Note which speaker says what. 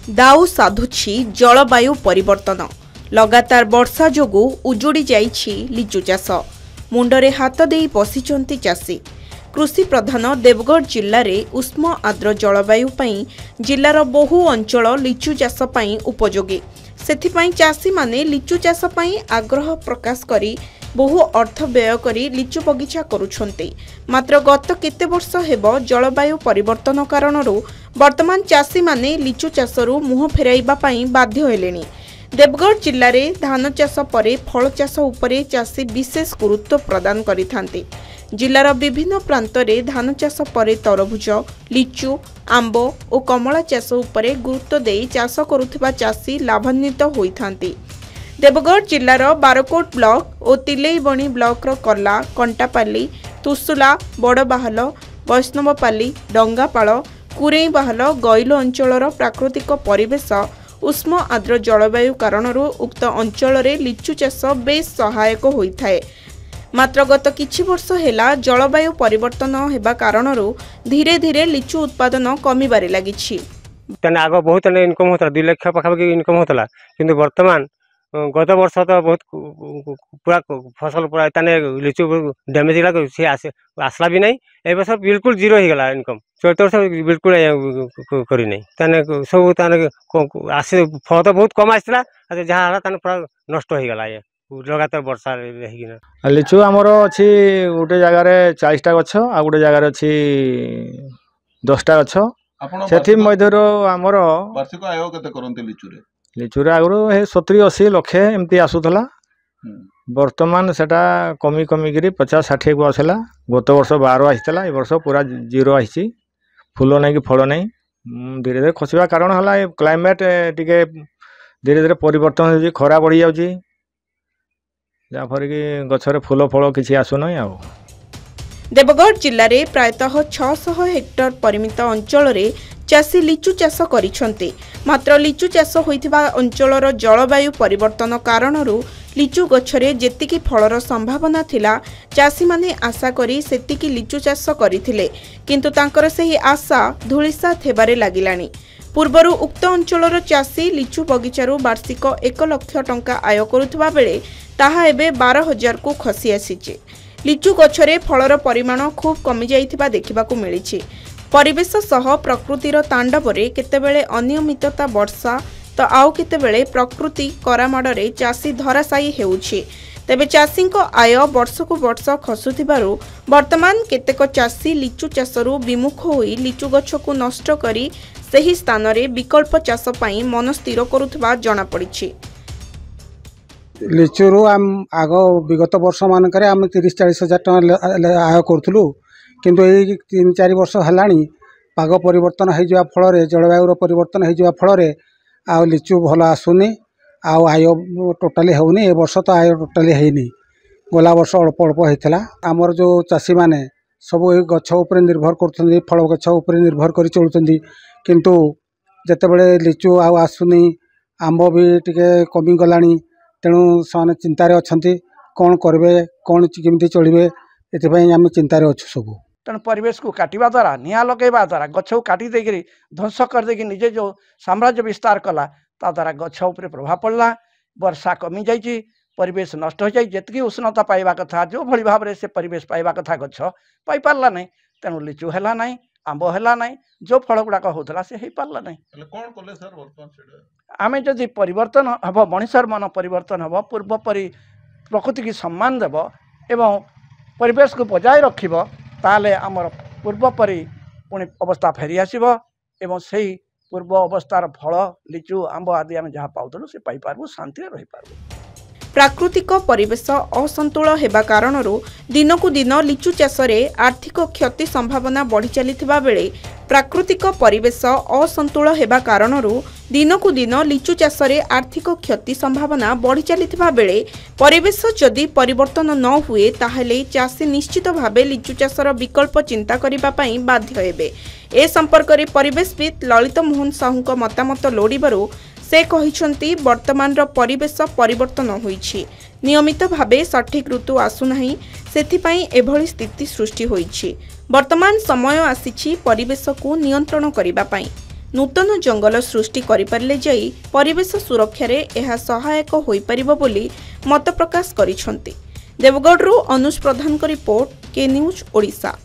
Speaker 1: दाऊ साधुछि जलवायु परिवर्तन। लगातार वर्षा जोगु उजुड़ी जाइछि लिचु चाष। मुंडरे हाथ देई बसिचंती चाषी। कृषि प्रधान देवगढ़ जिल्ला रे उष्म आर्द्र जलवायु पई जिल्लार बहु अंचल लिचु चाष पई उपयोगी। सेथिपई चाषी माने लिचु चाष पई आग्रह प्रकाश करी बहु अर्थ व्यय करी लिचु बगीचा करुछंती। मात्र गत केते वर्ष हेबो जलवायु परिवर्तन कारणरू वर्तमान चाषी माने लिचु चाषरू मुह फेराइबा पई बाध्य हेलेनी। देवगढ़ जिल्ला रे धान चाष परे फल चाष उपरे चाषी विशेष गुरुत्व प्रदान करिथांती। जिल्लार विभिन्न प्रांतरे धान चाष परे तरभुज, लिचु, आंब और कमला चाष उपरे गुरुत्व देई चाष करुथिबा चाषी लाभान्वित होइथांती। देवगढ़ जिल्लार बारकोट ब्लॉक और तिलेईबणी ब्लॉक रो कला, कंटापाली, तुसुला, बड़बाहाल, वैष्णवपाली, डंगापाल, कुरेईबाहाल, गैलो अंचलर प्राकृतिक परिवेश उष्म आर्द्र जलवायु कारणरू उक्त अंचल लिचु चाष बेस सहायक होइथाए। मात्र गत किछि वर्ष हेला जलवायु परिवर्तन हेबा कारणरू धीरे धीरे लिचु उत्पादन कमिबारे लागिछि।
Speaker 2: आग बहुत इनकम होता 2 लाख पाखापाखि इनकम होता किंतु वर्तमान गत वर्ष तो बहुत पूरा फसल पूरा लिचु डैमेज गला सी आसला भी नहीं। ए वर्ष बिल्कुल जीरो हो गला इनकम। चौथ वर्ष बिल्कुल करी नहीं सब आसे फल तो बहुत कम आसला जहाँ पूरा नष्ट हो गला। ये लगातार वर्षा
Speaker 3: लिचु आमर अच्छी गोटे जगार 40टा गछ आ गोटे जगार अच्छी 10टा गछ से मध्य आमर
Speaker 4: वार्षिक आय केते करंते लिचुरे
Speaker 3: लिचुरे आगु 70-80 लक्ष एमती आसूला। वर्तमान सेटा कमी कमिकी 50-60 को आसला। गत वर्ष 12 आसला। ए वर्ष पूरा जीरो आसी फूल नहीं कि फल नहीं। धीरे धीरे खसवा कारण है क्लाइमेट टिके धीरे धीरे परिवर्तन हो खरा बढ़ी जाऊँगी जहाँफल कि गचरे फूल फल किसी आसुना।
Speaker 1: देवगढ़ जिल्ला रे प्रायतः 600 हेक्टर परिमित अंचल रे चाषी लिचु चाष करिसंते। मात्र लिचु चाष होइथिबा अंचलर जलवायु परिवर्तन कारणरू लिचु गछरे जेतिकी फलर संभावना थिला चाषी माने आशा करी सेतिकी लिचु चाष करिथिले किंतु तांकर सेही आशा धूलिसा थेबारे लागिलानी। पूर्वरु उक्त अंचलर चाषी लिचु बगीचारू वार्षिक 1 लाख टंका आय करुथिबा बेले ताहा एबे 12,000 को खसी आसीचे। लिचु गछरे फलर परिमाण खूब कमी जाइथिबा देखिबाकू मिलिछि। परिवेश सह प्रकृतिर तांडवरे केतेबेले अनियमितता वर्षा तो आउ केतेबेले प्रकृति करामाड़े चाषी धराशायी हेउछि। तेबे चाषींको आय वर्षकु वर्ष खसुथिबारु वर्तमान केतेक चाषी लिचु चाषरू विमुख होई लिचु गछकु नष्ट करी सेही स्थान रे विकल्प चाष पई मन स्थिर करुथबा जणा पड़िछि।
Speaker 5: लिचुरू आम आग विगत वर्ष मानक आम 30-40 हजार टका आय करूँ किंतु यही 3-4 वर्ष है पाग परिवर्तन हो फल जलवायु परिवर्तन हो फल आ लिचु भल आसुनी आय टोटाली होनी। ए वर्ष तो आय टोटाली है गला वर्ष अल्प अल्प होता। आमर जो चाषी मैंने सब गछ उपर निर्भर कर फल गछ उपर निर्भर कर चलुँच किंतु जितेबले लिचु आसुनी आंब भी टिके कमी गला तेणु से चिंतार अच्छा कौन करेंगे कौन केमती चलिए ये आम चिंतार अच्छु सब।
Speaker 6: तेणु परिवेश को काटिबा द्वारा निआं लगेबा द्वारा गछ को काटी देकरी ध्वंस कर देकी निजे जो साम्राज्य विस्तार कला ता द्वारा गछ उपरे प्रभाव पड़ला। वर्षा कमी जाइए परिवेश नष्ट हो जाए। जितकी उष्णता पाइबा कथा जो भली भाव से परिवेश पाइबा कथा गछ पाई पारला नहीं। तेणु लिचु हैला नहीं, आंब हैला नहीं, जो फल गुड़ाक होता से हो पारला नहीं। आमे जदि परिवर्तन हम मनुष्यर मन परिवर्तन हम पूर्व परी प्रकृति की सम्मान देव एवं परिवेश को बजाय रखिब ताले आमर पूर्व परी पुणी अवस्था फेरी आसीब एवं सही पूर्व अवस्थार फल लिचु आंब आदि आम जहाँ पाउलु से पाई पारबु शांति रही पारबु।
Speaker 1: प्राकृतिक परिवेश असंतुल हेबा कारणरू दिनकू दिन लिचु चाषरे आर्थिक क्षति संभावना बढ़ी चलिथिबा बेले प्राकृतिक परिवेश असंतुल हेबा कारणरू दिनकू दिन लिचु चाषरे आर्थिक क्षति संभावना बढ़ी चलिथिबा बेले परिवेश जदि परिवर्तन न हुए ताहेले चाषी निश्चित भावे लिचु चाषर विकल्प चिंता करिबा पई बाध्य हेबे। ए संपर्क रे परिवेशविद ललित मोहन साहूଙ୍କ मतामत लोडिबारु से कहिसंती वर्तमान परिवेश परिवर्तन होईछि। नियमित भावे सठिक ऋतु आसुनाही सेथिपाई एभली स्थिति सृष्टि होईछि। वर्तमान समय आसीछि परिवेश को नियंत्रण करिबा पाई। नूतन जंगल सृष्टि करिपारले जाई परिवेश सुरक्षा रे एहा सहायक होई परिबो बोली मत प्रकाश करिसंती। देवगढ़ अनुज प्रधान रिपोर्ट के न्यूज ओडिशा।